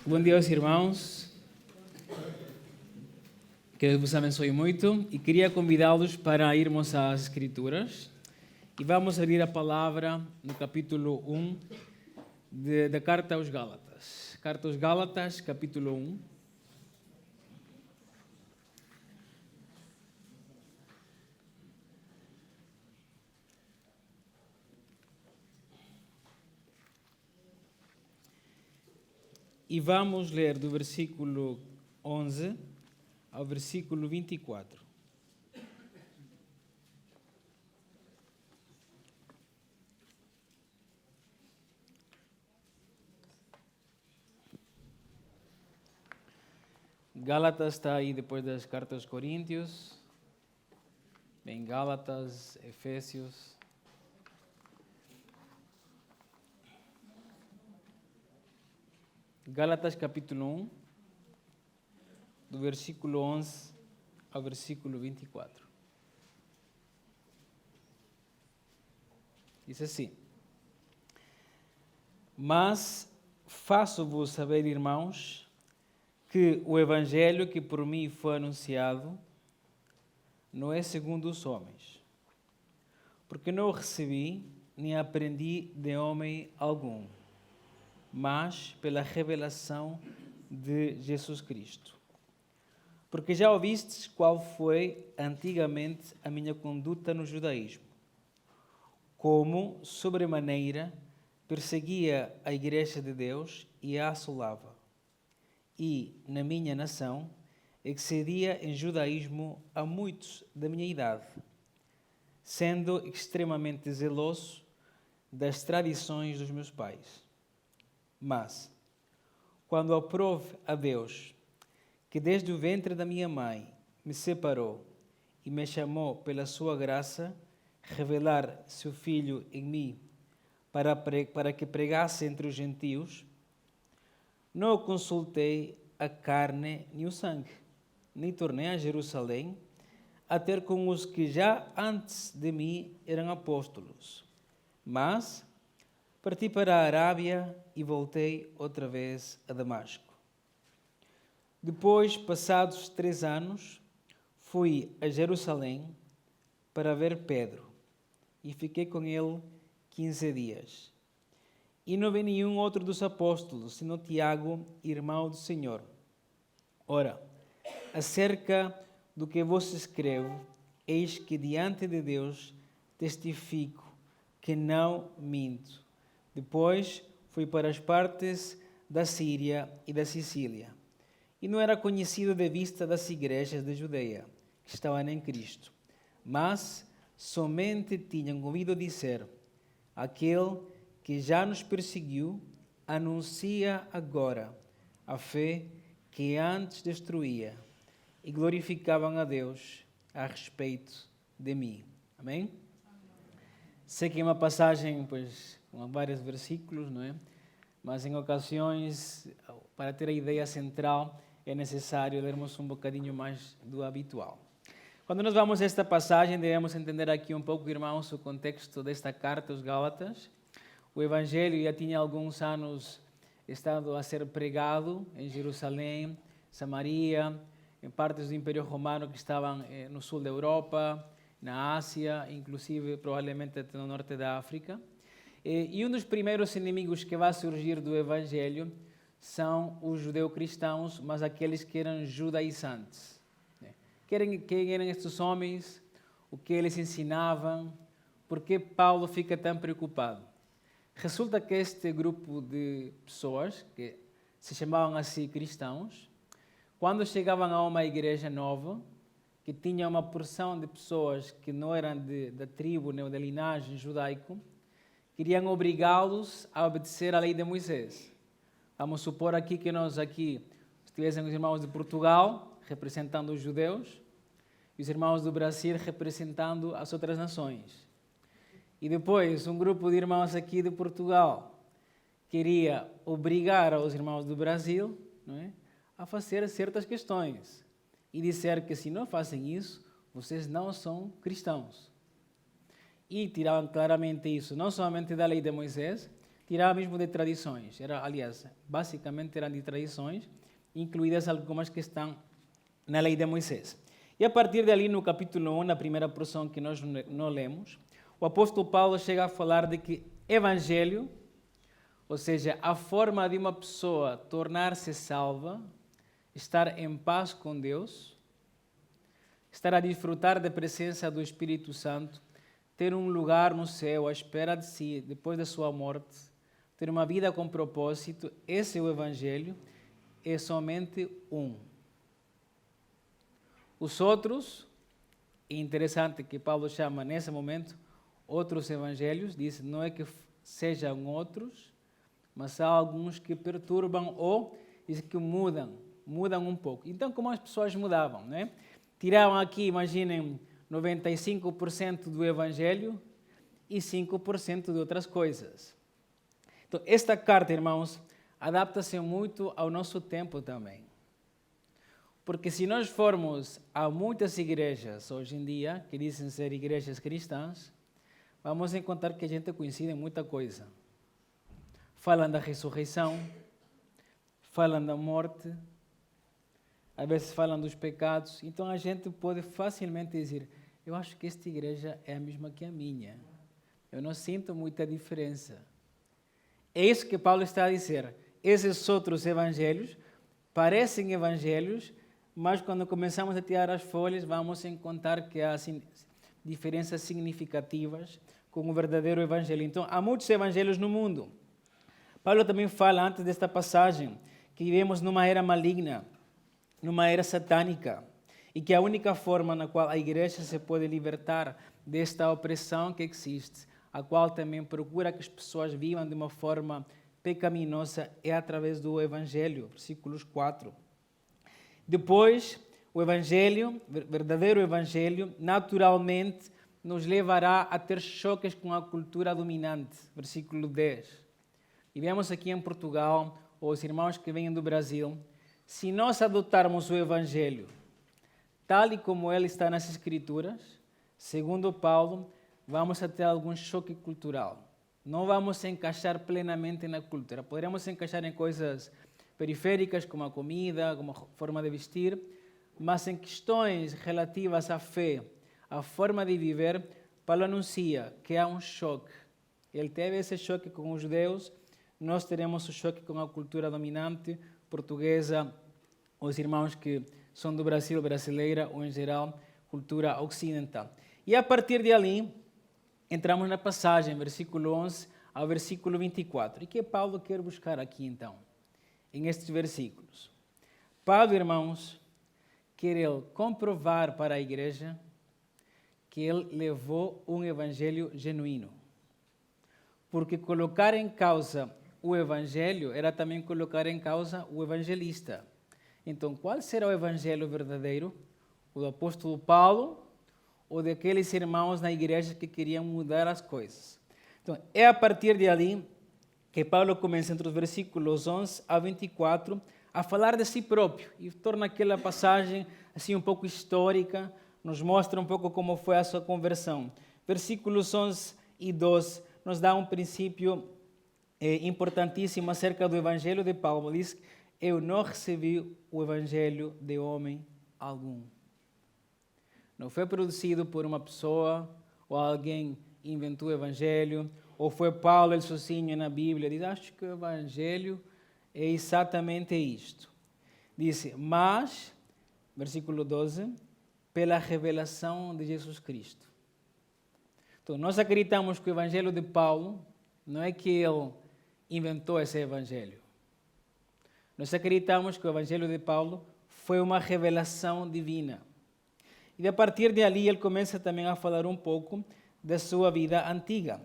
Bom dia aos irmãos, que Deus vos abençoe muito e queria convidá-los para irmos às Escrituras e vamos abrir a palavra no capítulo 1 da Carta aos Gálatas. Carta aos Gálatas, capítulo 1. E vamos ler do versículo 11 ao versículo 24. Gálatas está aí depois das cartas aos Coríntios. Bem, Gálatas, Efésios. Gálatas capítulo 1, do versículo 11 ao versículo 24. Diz assim: Mas faço-vos saber, irmãos, que o evangelho que por mim foi anunciado não é segundo os homens, porque não o recebi nem aprendi de homem algum, mas pela revelação de Jesus Cristo. Porque já ouvistes qual foi antigamente a minha conduta no judaísmo, como, sobremaneira, perseguia a igreja de Deus e a assolava. E, na minha nação, excedia em judaísmo a muitos da minha idade, sendo extremamente zeloso das tradições dos meus pais. Mas, quando aprove a Deus, que desde o ventre da minha mãe me separou e me chamou pela sua graça, revelar seu Filho em mim, para que pregasse entre os gentios, não consultei a carne nem o sangue, nem tornei a Jerusalém a ter com os que já antes de mim eram apóstolos, mas parti para a Arábia e voltei outra vez a Damasco. Depois, passados 3 anos, fui a Jerusalém para ver Pedro e fiquei com ele 15 dias. E não vi nenhum outro dos apóstolos, senão Tiago, irmão do Senhor. Ora, acerca do que vos escrevo, eis que diante de Deus testifico que não minto. Depois fui para as partes da Síria e da Sicília. E não era conhecido de vista das igrejas da Judeia, que estavam em Cristo. Mas somente tinham ouvido dizer: aquele que já nos perseguiu anuncia agora a fé que antes destruía, e glorificavam a Deus a respeito de mim. Amém? Sei que é uma passagem, pois, com vários versículos, não é? Mas em ocasiões, para ter a ideia central, é necessário lermos um bocadinho mais do habitual. Quando nós vamos a esta passagem, devemos entender aqui um pouco, irmãos, o contexto desta carta aos Gálatas. O Evangelho já tinha alguns anos estado a ser pregado em Jerusalém, Samaria, em partes do Império Romano que estavam no sul da Europa, na Ásia, inclusive provavelmente até no norte da África. E um dos primeiros inimigos que vai surgir do Evangelho são os judeu-cristãos, mas aqueles que eram judaizantes. Quem eram estes homens? O que eles ensinavam? Por que Paulo fica tão preocupado? Resulta que este grupo de pessoas, que se chamavam assim cristãos, quando chegavam a uma igreja nova, que tinha uma porção de pessoas que não eram da tribo nem da linhagem judaico, queriam obrigá-los a obedecer à lei de Moisés. Vamos supor aqui que nós estivéssemos os irmãos de Portugal, representando os judeus, e os irmãos do Brasil representando as outras nações. E depois, um grupo de irmãos aqui de Portugal queria obrigar os irmãos do Brasil, não é, a fazer certas questões e dizer que se não fazem isso, vocês não são cristãos. E tiravam claramente isso, não somente da lei de Moisés, tirava mesmo de tradições. Aliás, basicamente eram de tradições, incluídas algumas que estão na lei de Moisés. E a partir dali, no capítulo 1, na primeira porção que nós não lemos, o apóstolo Paulo chega a falar de que evangelho, ou seja, a forma de uma pessoa tornar-se salva, estar em paz com Deus, estar a desfrutar da presença do Espírito Santo, ter um lugar no céu à espera de si, depois da sua morte, ter uma vida com propósito, esse é o evangelho, é somente um. Os outros, é interessante que Paulo chama nesse momento, outros evangelhos, diz, não é que sejam outros, mas há alguns que perturbam ou diz que mudam um pouco. Então, como as pessoas mudavam, né? Tiravam aqui, imaginem, 95% do evangelho e 5% de outras coisas. Então, esta carta, irmãos, adapta-se muito ao nosso tempo também. Porque se nós formos a muitas igrejas hoje em dia, que dizem ser igrejas cristãs, vamos encontrar que a gente coincide em muita coisa. Falam da ressurreição, falam da morte, às vezes falam dos pecados. Então a gente pode facilmente dizer, eu acho que esta igreja é a mesma que a minha. Eu não sinto muita diferença. É isso que Paulo está a dizer. Esses outros evangelhos parecem evangelhos, mas quando começamos a tirar as folhas, vamos encontrar que há diferenças significativas com o verdadeiro evangelho. Então, há muitos evangelhos no mundo. Paulo também fala, antes desta passagem, que vivemos numa era maligna, numa era satânica, e que a única forma na qual a igreja se pode libertar desta opressão que existe, a qual também procura que as pessoas vivam de uma forma pecaminosa, é através do evangelho. Versículos 4. Depois, o evangelho, verdadeiro evangelho, naturalmente nos levará a ter choques com a cultura dominante. Versículo 10. E vemos aqui em Portugal, ou os irmãos que vêm do Brasil, se nós adotarmos o evangelho tal e como ele está nas Escrituras, segundo Paulo, vamos ter algum choque cultural. Não vamos encaixar plenamente na cultura. Poderemos encaixar em coisas periféricas, como a comida, como a forma de vestir, mas em questões relativas à fé, à forma de viver, Paulo anuncia que há um choque. Ele teve esse choque com os judeus, nós teremos o choque com a cultura dominante portuguesa, os irmãos que são do Brasil, brasileira, ou em geral, cultura ocidental. E a partir de ali, entramos na passagem, versículo 11 ao versículo 24. E que Paulo quer buscar aqui, então, em estes versículos? Paulo, irmãos, quer ele comprovar para a igreja que ele levou um evangelho genuíno. Porque colocar em causa o evangelho era também colocar em causa o evangelista. Então, qual será o evangelho verdadeiro? O do apóstolo Paulo ou daqueles irmãos na igreja que queriam mudar as coisas? Então, é a partir de ali que Paulo começa, entre os versículos 11 a 24, a falar de si próprio e torna aquela passagem assim um pouco histórica, nos mostra um pouco como foi a sua conversão. Versículos 11 e 12 nos dá um princípio importantíssimo acerca do evangelho de Paulo. Diz: eu não recebi o evangelho de homem algum. Não foi produzido por uma pessoa, ou alguém inventou o evangelho, ou foi Paulo ele sozinho na Bíblia. Diz: acho que o evangelho é exatamente isto. Diz: mas, versículo 12, pela revelação de Jesus Cristo. Então, nós acreditamos que o evangelho de Paulo não é que ele inventou esse evangelho. Nós acreditamos que o evangelho de Paulo foi uma revelação divina. E a partir de ali ele começa também a falar um pouco da sua vida antiga.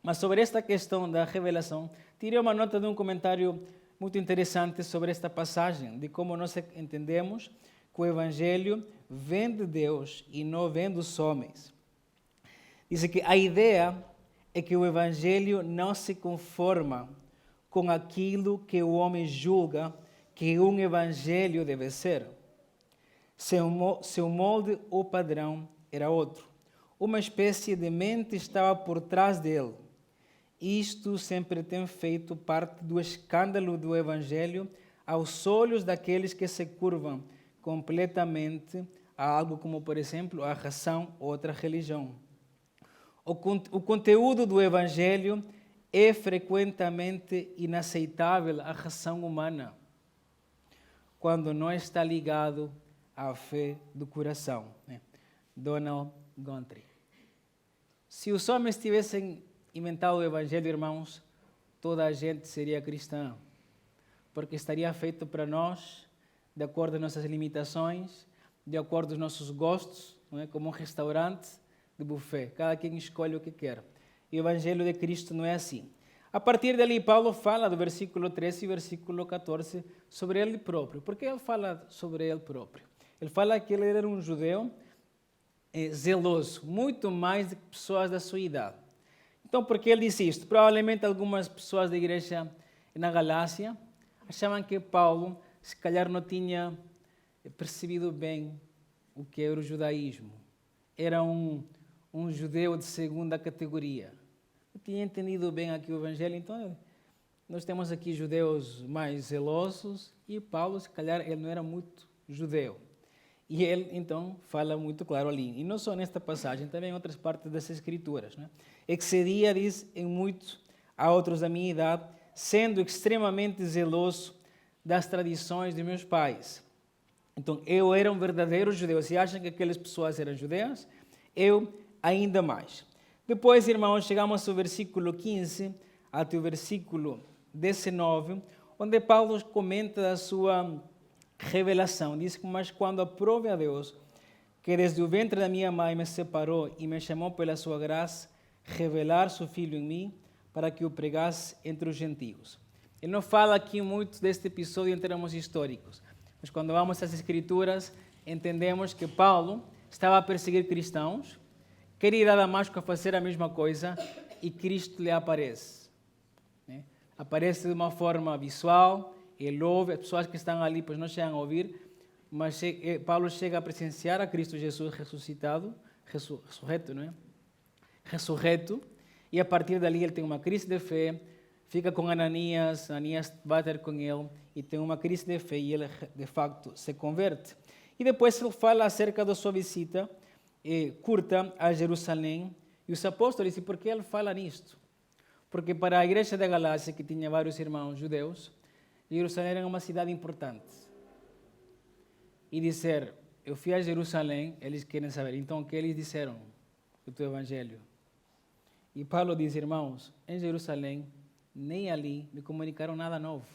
Mas sobre esta questão da revelação, tirei uma nota de um comentário muito interessante sobre esta passagem, de como nós entendemos que o evangelho vem de Deus e não vem dos homens. Diz que a ideia é que o evangelho não se conforma com aquilo que o homem julga que um evangelho deve ser. Seu molde ou padrão era outro. Uma espécie de mente estava por trás dele. isto sempre tem feito parte do escândalo do Evangelho aos olhos daqueles que se curvam completamente a algo como, por exemplo, a razão ou outra religião. O conteúdo do Evangelho é frequentemente inaceitável à razão humana, quando não está ligado à fé do coração. Donald Guthrie. Se os homens tivessem inventado o Evangelho, irmãos, toda a gente seria cristã, porque estaria feito para nós, de acordo com nossas limitações, de acordo com os nossos gostos, não é? Como um restaurante de buffet. Cada quem escolhe o que quer. E o Evangelho de Cristo não é assim. A partir dali, Paulo fala do versículo 13 e versículo 14 sobre ele próprio. Por que ele fala sobre ele próprio? Ele fala que ele era um judeu zeloso, muito mais do que pessoas da sua idade. Então, por que ele disse isto? Provavelmente algumas pessoas da igreja na Galácia achavam que Paulo, se calhar, não tinha percebido bem o que era o judaísmo. Era um judeu de segunda categoria. Não tinha entendido bem aqui o Evangelho, então nós temos aqui judeus mais zelosos e Paulo, se calhar, ele não era muito judeu. E ele, então, fala muito claro ali. E não só nesta passagem, também em outras partes das Escrituras. Né? Excedia, diz, em muito a outros da minha idade, sendo extremamente zeloso das tradições de meus pais. Então, eu era um verdadeiro judeu. Se acham que aquelas pessoas eram judeus, eu ainda mais. Depois, irmãos, chegamos ao versículo 15 até o versículo 19, onde Paulo comenta da sua revelação. Diz que, mas quando aprove a Deus, que desde o ventre da minha mãe me separou e me chamou pela sua graça, revelar seu Filho em mim, para que o pregasse entre os gentios. Ele não fala aqui muito deste episódio em termos históricos, mas quando vamos às Escrituras, entendemos que Paulo estava a perseguir cristãos, queria ir a Damasco a fazer a mesma coisa, e Cristo lhe aparece. Aparece de uma forma visual, ele ouve, as pessoas que estão ali pois não chegam a ouvir, mas Paulo chega a presenciar a Cristo Jesus ressuscitado, ressurreto, não é? Ressurreto, e a partir dali ele tem uma crise de fé, fica com Ananias vai ter com ele, e tem uma crise de fé, e ele de facto se converte. E depois ele fala acerca da sua visita curta a Jerusalém, e os apóstolos dizem, por que ele fala nisto? Porque para a igreja da Galácia, que tinha vários irmãos judeus, Jerusalém era uma cidade importante. E dizer, eu fui a Jerusalém, eles querem saber. Então, o que eles disseram do teu evangelho? E Paulo diz, irmãos, em Jerusalém, nem ali me comunicaram nada novo.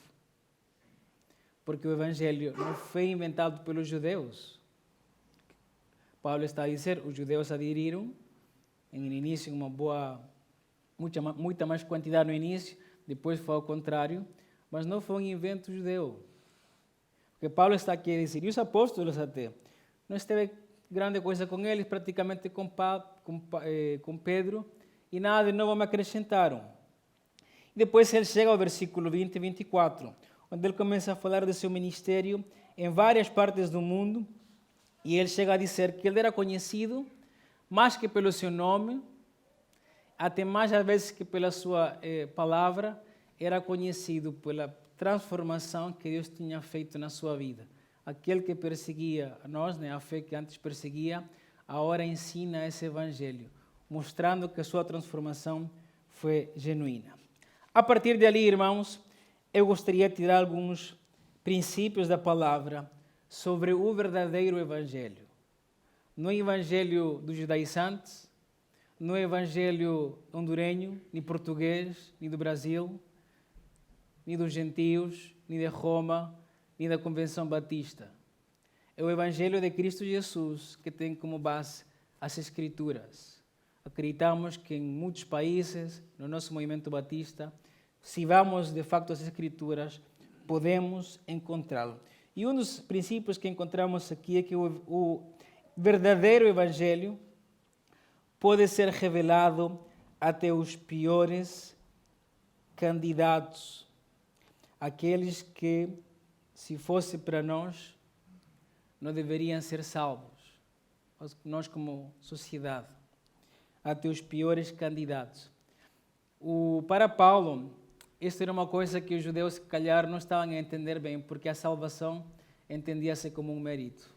Porque o evangelho não foi inventado pelos judeus. Paulo está a dizer, os judeus aderiram, no início, muita mais quantidade no início, depois foi ao contrário, mas não foi um invento judeu. Porque Paulo está aqui a dizer, e os apóstolos até, não esteve grande coisa com eles, praticamente com Pedro, e nada de novo me acrescentaram. E depois ele chega ao versículo 20 e 24, onde ele começa a falar do seu ministério em várias partes do mundo, e ele chega a dizer que ele era conhecido mais que pelo seu nome, até mais às vezes que pela sua palavra, era conhecido pela transformação que Deus tinha feito na sua vida. Aquele que perseguia a nós, né, a fé que antes perseguia, agora ensina esse evangelho, mostrando que a sua transformação foi genuína. A partir dali, irmãos, eu gostaria de tirar alguns princípios da palavra sobre o verdadeiro evangelho. Não é o evangelho dos judaizantes, não é o evangelho hondurenho, nem português, nem do Brasil, nem dos gentios, nem de Roma, nem da Convenção Batista. É o Evangelho de Cristo Jesus que tem como base as Escrituras. Acreditamos que em muitos países, no nosso movimento batista, se vamos de facto às Escrituras, podemos encontrá-lo. E um dos princípios que encontramos aqui é que o verdadeiro Evangelho pode ser revelado até os piores candidatos, aqueles que, se fosse para nós, não deveriam ser salvos, nós como sociedade, até os piores candidatos. Para Paulo, isso era uma coisa que os judeus, se calhar, não estavam a entender bem, porque a salvação entendia-se como um mérito.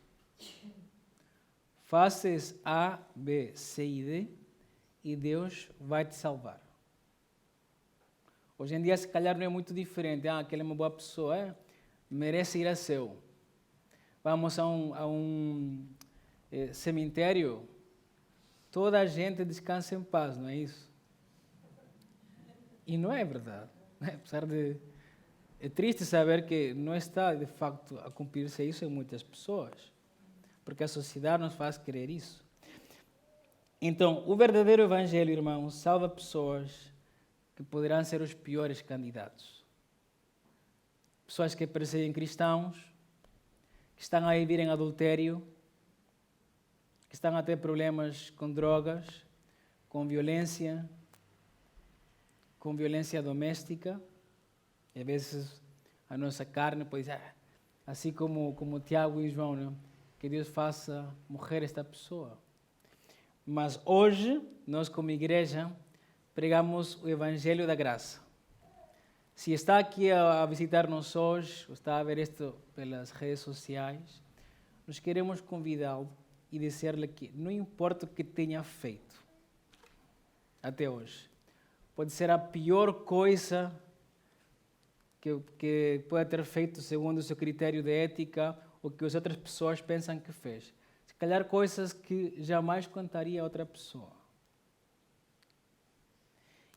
Faças A, B, C e D e Deus vai te salvar. Hoje em dia, se calhar, não é muito diferente. Aquele é uma boa pessoa, merece ir a céu. Vamos a um cemitério, toda a gente descansa em paz, não é isso? E não é verdade. Apesar de... É triste saber que não está, de facto, a cumprir-se isso em muitas pessoas, porque a sociedade nos faz crer isso. Então, o verdadeiro evangelho, irmãos, salva pessoas que poderão ser os piores candidatos. Pessoas que perseguem cristãos, que estão a viver em adultério, que estão a ter problemas com drogas, com violência doméstica. E às vezes a nossa carne, pois assim como Tiago e João, né? Que Deus faça morrer esta pessoa. Mas hoje, nós como igreja, pregamos o Evangelho da Graça. Se está aqui a visitar-nos hoje, ou está a ver isto pelas redes sociais, nós queremos convidá-lo e dizer-lhe que não importa o que tenha feito até hoje, pode ser a pior coisa que pode ter feito segundo o seu critério de ética ou que as outras pessoas pensam que fez. Se calhar coisas que jamais contaria a outra pessoa.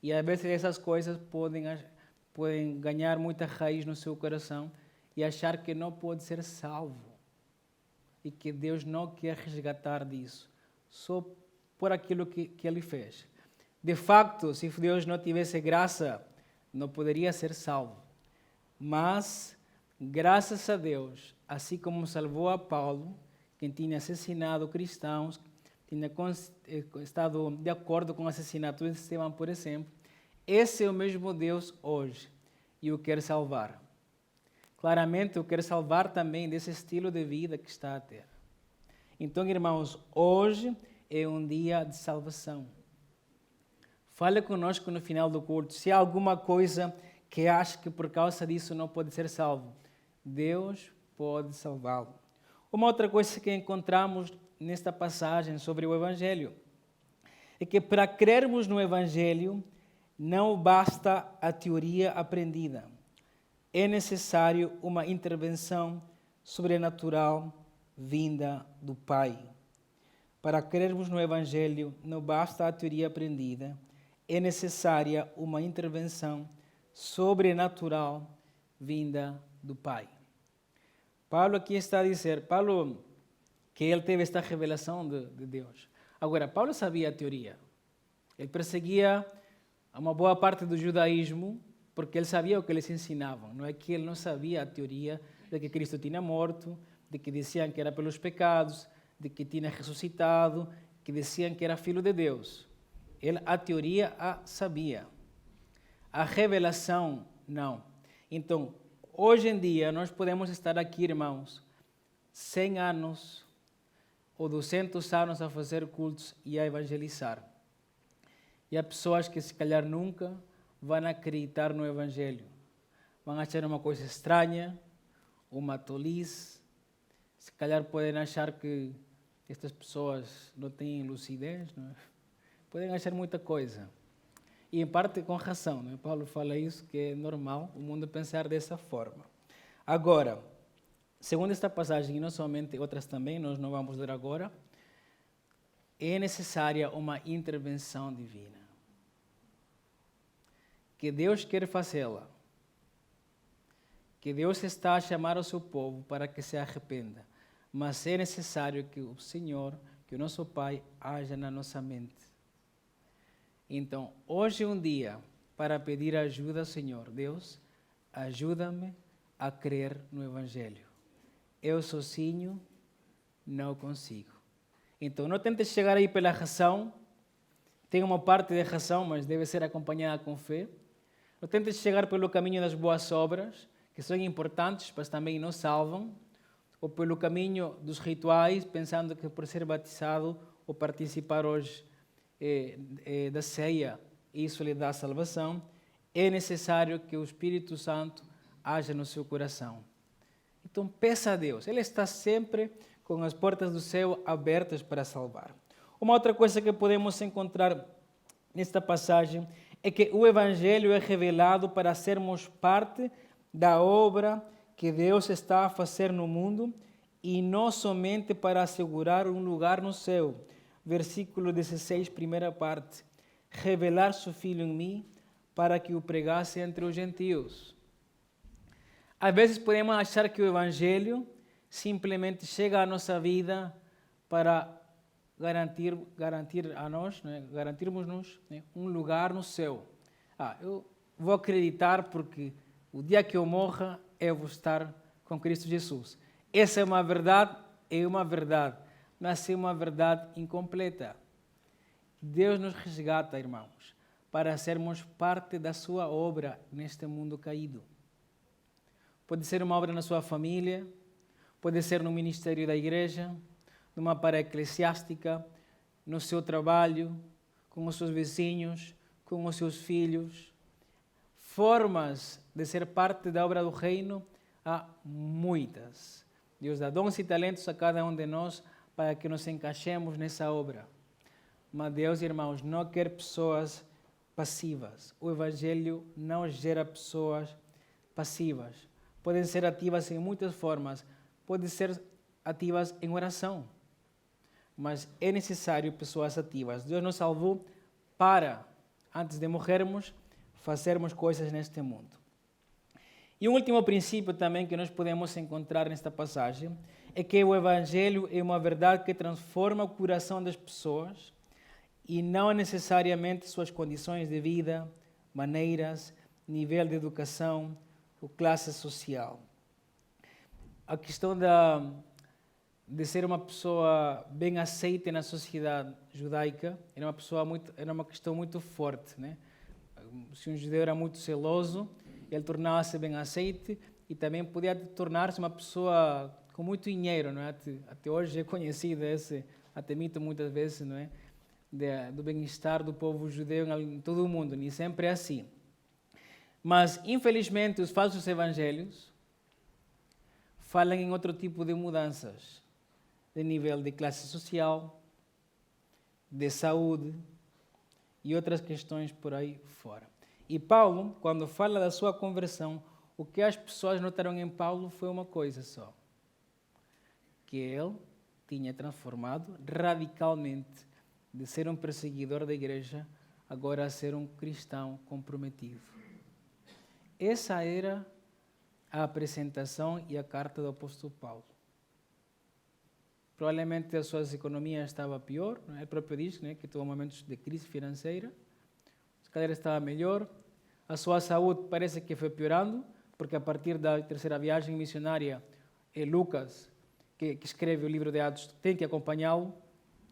E às vezes essas coisas podem ganhar muita raiz no seu coração e achar que não pode ser salvo. E que Deus não quer resgatar disso, só por aquilo que ele fez. De facto, se Deus não tivesse graça, não poderia ser salvo. Mas, graças a Deus, assim como salvou a Paulo, quem tinha assassinado cristãos, tinha estado de acordo com o assassinato de Estevão, por exemplo, esse é o mesmo Deus hoje e o quer salvar. Claramente, o quer salvar também desse estilo de vida que está a ter. Então, irmãos, hoje é um dia de salvação. Fale conosco no final do culto. Se há alguma coisa que acha que por causa disso não pode ser salvo, Deus pode salvá-lo. Uma outra coisa que encontramos nesta passagem sobre o Evangelho é que para crermos no Evangelho não basta a teoria aprendida. É necessário uma intervenção sobrenatural vinda do Pai. Para crermos no Evangelho não basta a teoria aprendida, é necessária uma intervenção sobrenatural vinda do Pai. Paulo aqui está a dizer, que ele teve esta revelação de Deus. Agora, Paulo sabia a teoria. Ele perseguia uma boa parte do judaísmo porque ele sabia o que eles ensinavam. Não é que ele não sabia a teoria de que Cristo tinha morto, de que diziam que era pelos pecados, de que tinha ressuscitado, que diziam que era filho de Deus. Ele a teoria a sabia. A revelação, não. Então, hoje em dia, nós podemos estar aqui, irmãos, 100 anos ou 200 anos a fazer cultos e a evangelizar. E há pessoas que, se calhar, nunca vão acreditar no Evangelho. Vão achar uma coisa estranha, uma tolice. Se calhar podem achar que estas pessoas não têm lucidez, não é? Podem achar muita coisa. E, em parte, com razão. Não é? Paulo fala isso, que é normal o mundo pensar dessa forma. Agora, segundo esta passagem, e não somente outras também, nós não vamos ler agora, é necessária uma intervenção divina. Que Deus quer fazê-la. Que Deus está a chamar o seu povo para que se arrependa. Mas é necessário que o Senhor, que o nosso Pai, haja na nossa mente. Então, hoje é um dia para pedir ajuda ao Senhor. Deus, ajuda-me a crer no Evangelho. Eu sozinho não consigo. Então, não tente chegar aí pela razão. Tem uma parte de razão, mas deve ser acompanhada com fé. Não tente chegar pelo caminho das boas obras, que são importantes, mas também não salvam. Ou pelo caminho dos rituais, pensando que por ser batizado ou participar hoje da ceia, isso lhe dá salvação, é necessário que o Espírito Santo haja no seu coração. Então peça a Deus, Ele está sempre com as portas do céu abertas para salvar. Uma outra coisa que podemos encontrar nesta passagem é que o Evangelho é revelado para sermos parte da obra que Deus está a fazer no mundo e não somente para assegurar um lugar no céu. Versículo 16, primeira parte. Revelar seu Filho em mim para que o pregasse entre os gentios. Às vezes podemos achar que o Evangelho simplesmente chega à nossa vida para garantirmos-nos, né, um lugar no céu. Eu vou acreditar porque o dia que eu morra, eu vou estar com Cristo Jesus. Essa é uma verdade, mas é uma verdade incompleta. Deus nos resgata, irmãos, para sermos parte da sua obra neste mundo caído. Pode ser uma obra na sua família, pode ser no ministério da igreja, numa para eclesiástica, no seu trabalho, com os seus vizinhos, com os seus filhos. Formas de ser parte da obra do reino há muitas. Deus dá dons e talentos a cada um de nós para que nos encaixemos nessa obra. Mas Deus, irmãos, não quer pessoas passivas. O Evangelho não gera pessoas passivas. Podem ser ativas em muitas formas. Podem ser ativas em oração. Mas é necessário pessoas ativas. Deus nos salvou para, antes de morrermos, fazermos coisas neste mundo. E um último princípio também que nós podemos encontrar nesta passagem é que o Evangelho é uma verdade que transforma o coração das pessoas e não necessariamente suas condições de vida, maneiras, nível de educação ou classe social. A questão de ser uma pessoa bem aceita na sociedade judaica era uma questão muito forte, né? Se um judeu era muito celoso, ele tornava-se bem aceite e também podia tornar-se uma pessoa com muito dinheiro, não é? Até hoje é conhecido esse até mito muitas vezes, não é? Do bem-estar do povo judeu em todo o mundo, nem sempre é assim. Mas, infelizmente, os falsos evangelhos falam em outro tipo de mudanças, de nível de classe social, de saúde e outras questões por aí fora. E Paulo, quando fala da sua conversão, o que as pessoas notaram em Paulo foi uma coisa só, que ele tinha transformado radicalmente de ser um perseguidor da igreja, agora a ser um cristão comprometido. Essa era a apresentação e a carta do apóstolo Paulo. Provavelmente a sua economia estava pior, ele próprio diz, né, que teve momentos de crise financeira, se calhar estava melhor, a sua saúde parece que foi piorando, porque a partir da terceira viagem missionária, Lucas, que escreve o livro de Atos, tem que acompanhá-lo.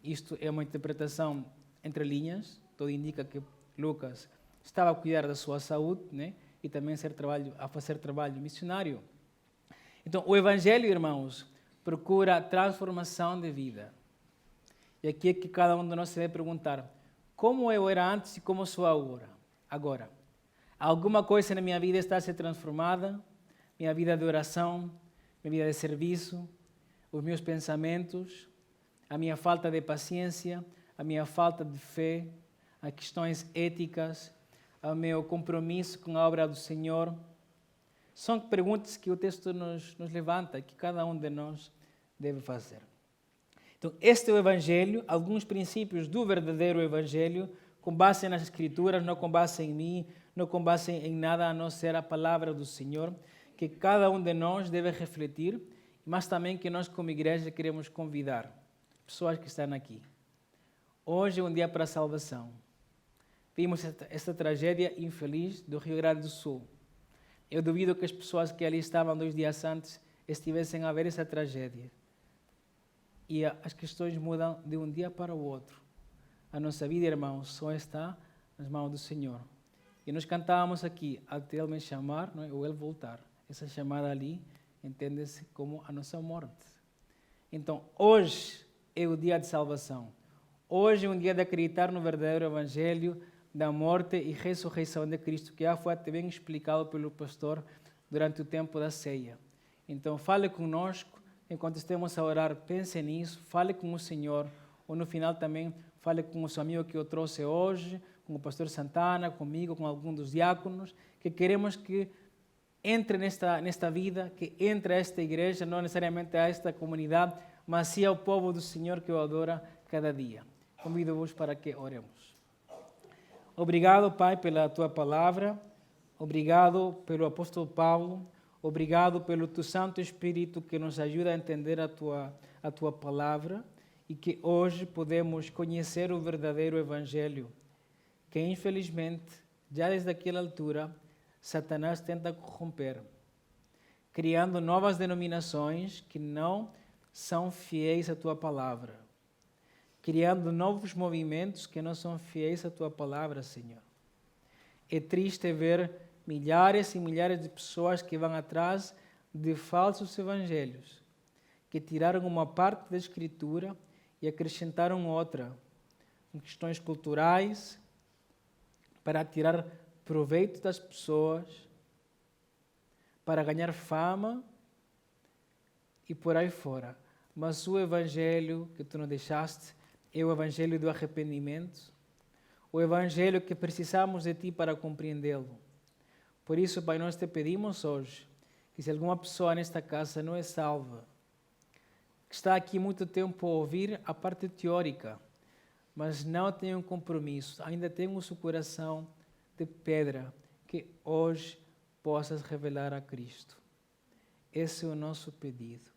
Isto é uma interpretação entre linhas, tudo indica que Lucas estava a cuidar da sua saúde, né, e também a fazer trabalho missionário. Então, o Evangelho, irmãos, procura transformação de vida. E aqui é que cada um de nós se deve perguntar, como eu era antes e como sou agora? Alguma coisa na minha vida está a ser transformada? Minha vida de oração, minha vida de serviço, os meus pensamentos, a minha falta de paciência, a minha falta de fé, as questões éticas, o meu compromisso com a obra do Senhor. São perguntas que o texto nos levanta, que cada um de nós deve fazer. Então, este é o Evangelho, alguns princípios do verdadeiro Evangelho, com base nas Escrituras, não com base em mim, não com base em nada a não ser a palavra do Senhor, que cada um de nós deve refletir, mas também que nós como igreja queremos convidar pessoas que estão aqui. Hoje é um dia para a salvação. Vimos esta tragédia infeliz do Rio Grande do Sul. Eu duvido que as pessoas que ali estavam 2 dias antes estivessem a ver essa tragédia. E as questões mudam de um dia para o outro. A nossa vida, irmãos, só está nas mãos do Senhor. E nós cantávamos aqui, até Ele me chamar, não é? Ou Ele voltar. Essa chamada ali entende-se como a nossa morte. Então, hoje é o dia de salvação. Hoje é um dia de acreditar no verdadeiro Evangelho, da morte e ressurreição de Cristo, que já foi bem explicado pelo pastor durante o tempo da ceia. Então, fale conosco, enquanto estamos a orar, pense nisso, fale com o Senhor, ou no final também, fale com o seu amigo que eu trouxe hoje, com o pastor Santana, comigo, com algum dos diáconos, que queremos que entre nesta vida, que entre a esta igreja, não necessariamente a esta comunidade, mas sim ao povo do Senhor que o adora cada dia. Convido-vos para que oremos. Obrigado, Pai, pela Tua palavra. Obrigado pelo apóstolo Paulo. Obrigado pelo Teu Santo Espírito que nos ajuda a entender a tua palavra e que hoje podemos conhecer o verdadeiro Evangelho, que infelizmente, já desde aquela altura, Satanás tenta corromper, criando novas denominações que não são fiéis à Tua palavra, criando novos movimentos que não são fiéis à Tua palavra, Senhor. É triste ver milhares e milhares de pessoas que vão atrás de falsos evangelhos, que tiraram uma parte da Escritura e acrescentaram outra, em questões culturais, para tirar proveito das pessoas, para ganhar fama e por aí fora. Mas o Evangelho que Tu nos deixaste é o Evangelho do arrependimento, o Evangelho que precisamos de Ti para compreendê-lo. Por isso, Pai, nós Te pedimos hoje que se alguma pessoa nesta casa não é salva, que está aqui muito tempo a ouvir a parte teórica, mas não tem um compromisso, ainda tem o seu coração de pedra, que hoje possas revelar a Cristo. Esse é o nosso pedido.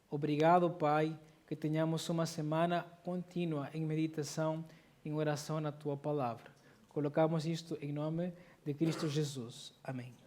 Obrigado, Pai, que tenhamos uma semana contínua em meditação, em oração na Tua palavra. Colocamos isto em nome de Cristo Jesus. Amém.